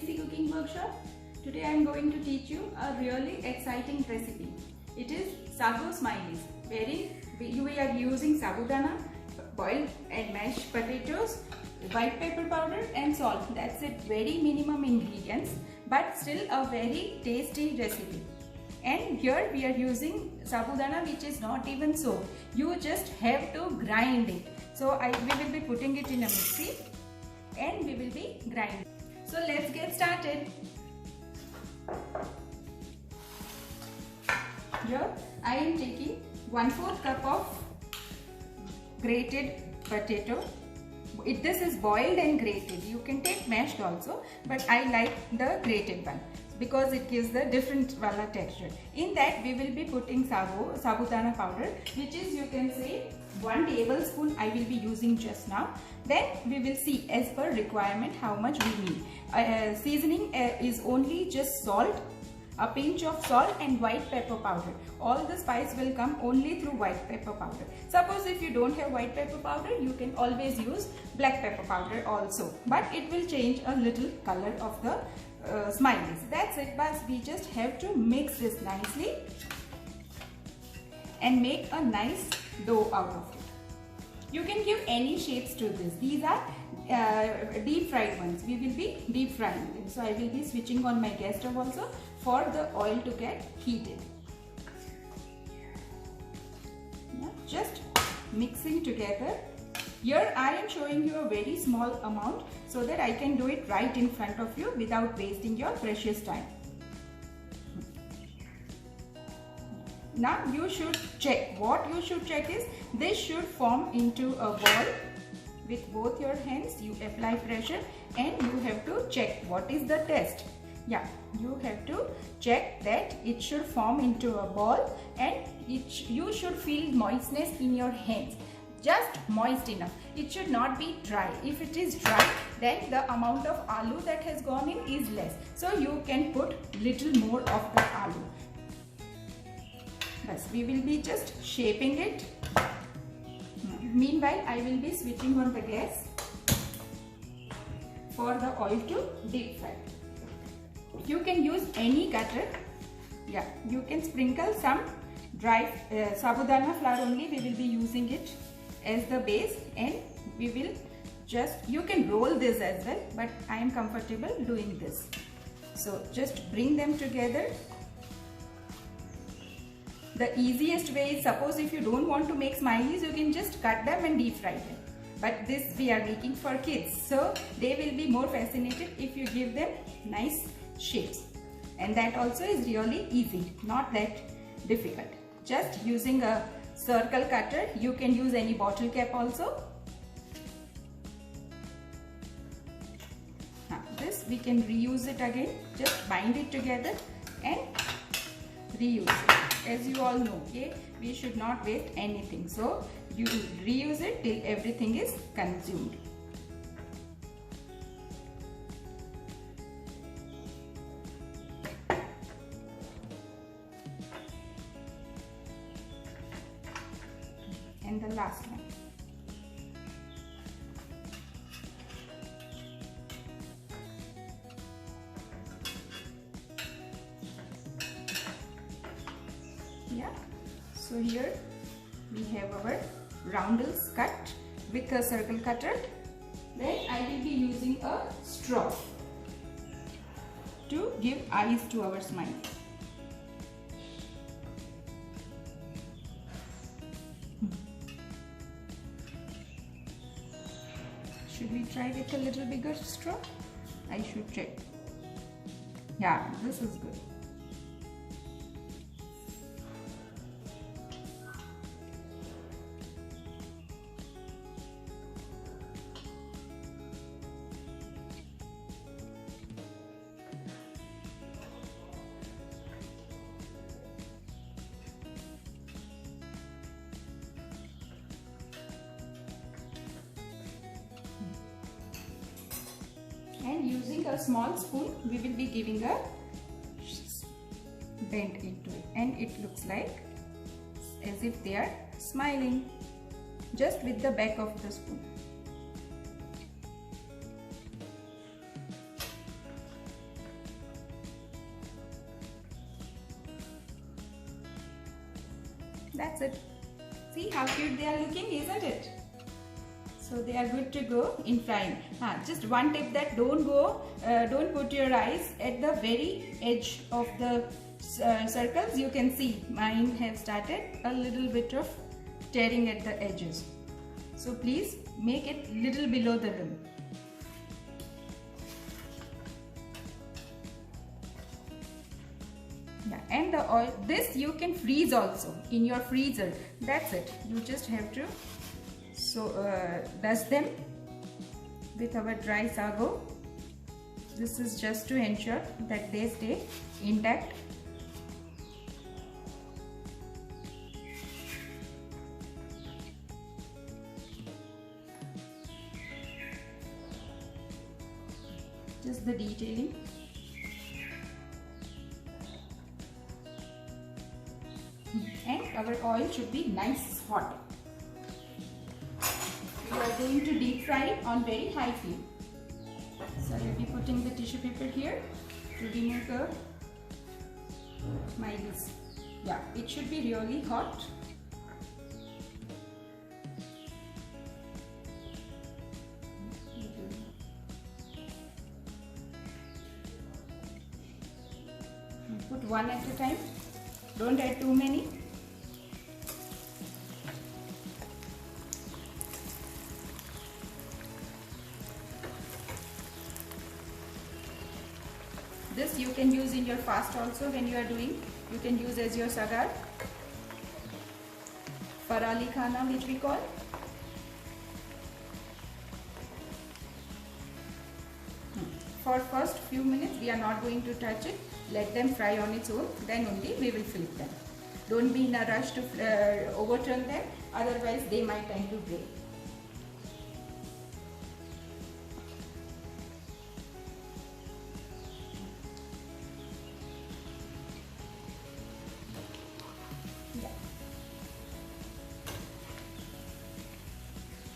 Easy Cooking Workshop. Today I am going to teach you a really exciting recipe. It is sagu smileys, wherein we are using sabudana, boiled and mashed potatoes, white pepper powder and salt. That's it, very minimum ingredients, but still a very tasty recipe. And here we are using sabudana which is not even soaked. You just have to grind it. So we will be putting it in a mixie and we will be grinding. So let's get started. Here I am taking 1/4 cup of grated potato. This is boiled and grated. You can take mashed also, but I like the grated one because it gives the different texture. In that we will be putting sabudana powder, which is, you can say, 1 tablespoon I will be using just now. Then we will see as per requirement how much we need. Seasoning is only just salt, a pinch of salt and white pepper powder. All the spice will come only through white pepper powder. Suppose if you don't have white pepper powder, you can always use black pepper powder also, but it will change a little color of the smileys. That's it, but we just have to mix this nicely and make a nice dough out of it. You can give any shapes to this. These are deep fried ones. We will be deep frying them. So I will be switching on my gas stove also for the oil to get heated. Now, just mixing together. Here I am showing you a very small amount so that I can do it right in front of you without wasting your precious time. Now you should check. What you should check is this should form into a ball. With both your hands you apply pressure and you have to check what is the test. Yeah, you have to check that it should form into a ball and you should feel moistness in your hands. Just moist enough. It should not be dry. If it is dry, then the amount of aloo that has gone in is less. So you can put little more of the aloo. Thus, we will be just shaping it. Meanwhile, I will be switching on the gas for the oil to deep fry. You can use any cutter. Yeah, you can sprinkle some dry sabudana flour only. We will be using it as the base, and we will you can roll this as well, but I am comfortable doing this. So just bring them together. The easiest way is, suppose if you don't want to make smileys, you can just cut them and deep fry them. But this we are making for kids, so they will be more fascinated if you give them nice shapes. And that also is really easy, not that difficult. Just using a circle cutter, you can use any bottle cap also. Now this we can reuse it again. Just bind it together and reuse it. As you all know, okay, we should not waste anything, so you reuse it till everything is consumed. And the last one. Yeah, so here we have our roundels cut with a circle cutter. Then I will be using a straw to give eyes to our smile. Should we try with a little bigger straw? I should check. Yeah, this is good. And using a small spoon, we will be giving a bend into it, and it looks like as if they are smiling just with the back of the spoon. That's it. See how cute they are looking, isn't it? So they are good to go in frying. Just one tip, that don't put your eyes at the very edge of the circles. You can see mine have started a little bit of tearing at the edges. So please make it little below the rim. Yeah, and the oil, this you can freeze also in your freezer. That's it. You just have to dust them with our dry sago. This is just to ensure that they stay intact. Just the detailing. And our oil should be nice hot. We are going to deep fry it on very high flame. So I will be putting the tissue paper here to remove the maize. Yeah, it should be really hot. Put one at a time. Don't add too many. This you can use in your fast also when you are doing. You can use as your sagar. Farali khana, which we call. For first few minutes we are not going to touch it. Let them fry on its own. Then only we will flip them. Don't be in a rush to overturn them. Otherwise they might tend to break.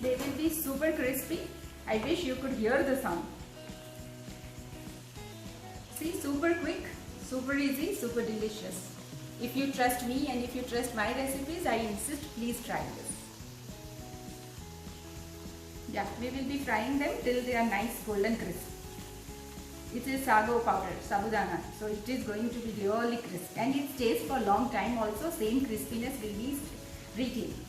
They will be super crispy. I wish you could hear the sound. See, super quick, super easy, super delicious. If you trust me and if you trust my recipes, I insist, please try this. Yeah, we will be frying them till they are nice golden crisp. It is sago powder, sabudana, so it is going to be really crisp and it stays for a long time also. Same crispiness will be retained.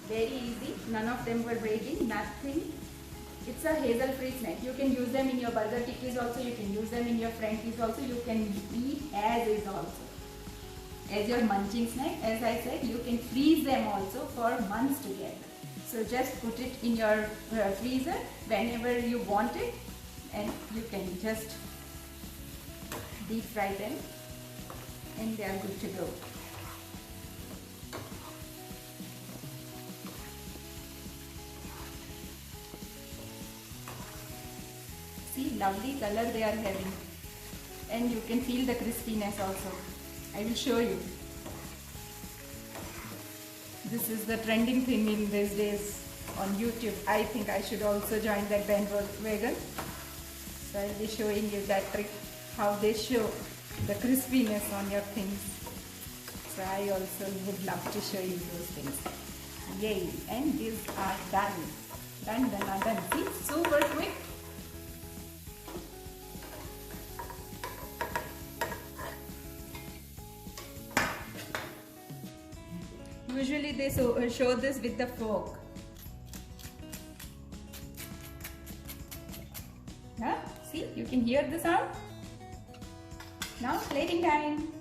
Very easy, none of them were breaking, nothing. It's a hazel free snack. You can use them in your burger tikkis also, you can use them in your frankies also, you can eat as is also. As your munching snack, as I said, you can freeze them also for months together. So just put it in your freezer whenever you want it and you can just deep fry them and they are good to go. See, lovely color they are having and you can feel the crispiness also. I will show you. This is the trending thing in these days on YouTube. I think I should also join that bandwagon. So I will be showing you that trick, how they show the crispiness on your things. So I also would love to show you those things. Yay! And these are done. Done. See, super quick. Usually they show this with the fork. Yeah, see, you can hear the sound. Now plating time.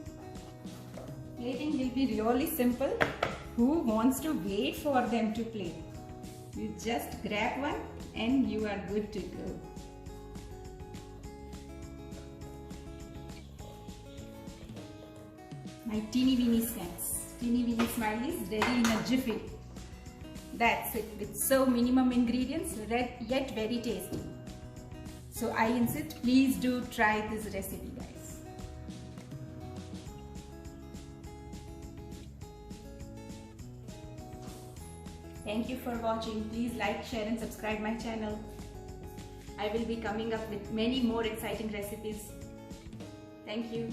Plating will be really simple. Who wants to wait for them to plate? You just grab one and you are good to go. My teeny weeny snacks. Teeny weeny smileys ready in a jiffy. That's it, with so minimum ingredients yet very tasty. So I insist, please do try this recipe, guys. Thank you for watching. Please like, share and subscribe my channel. I will be coming up with many more exciting recipes. Thank you.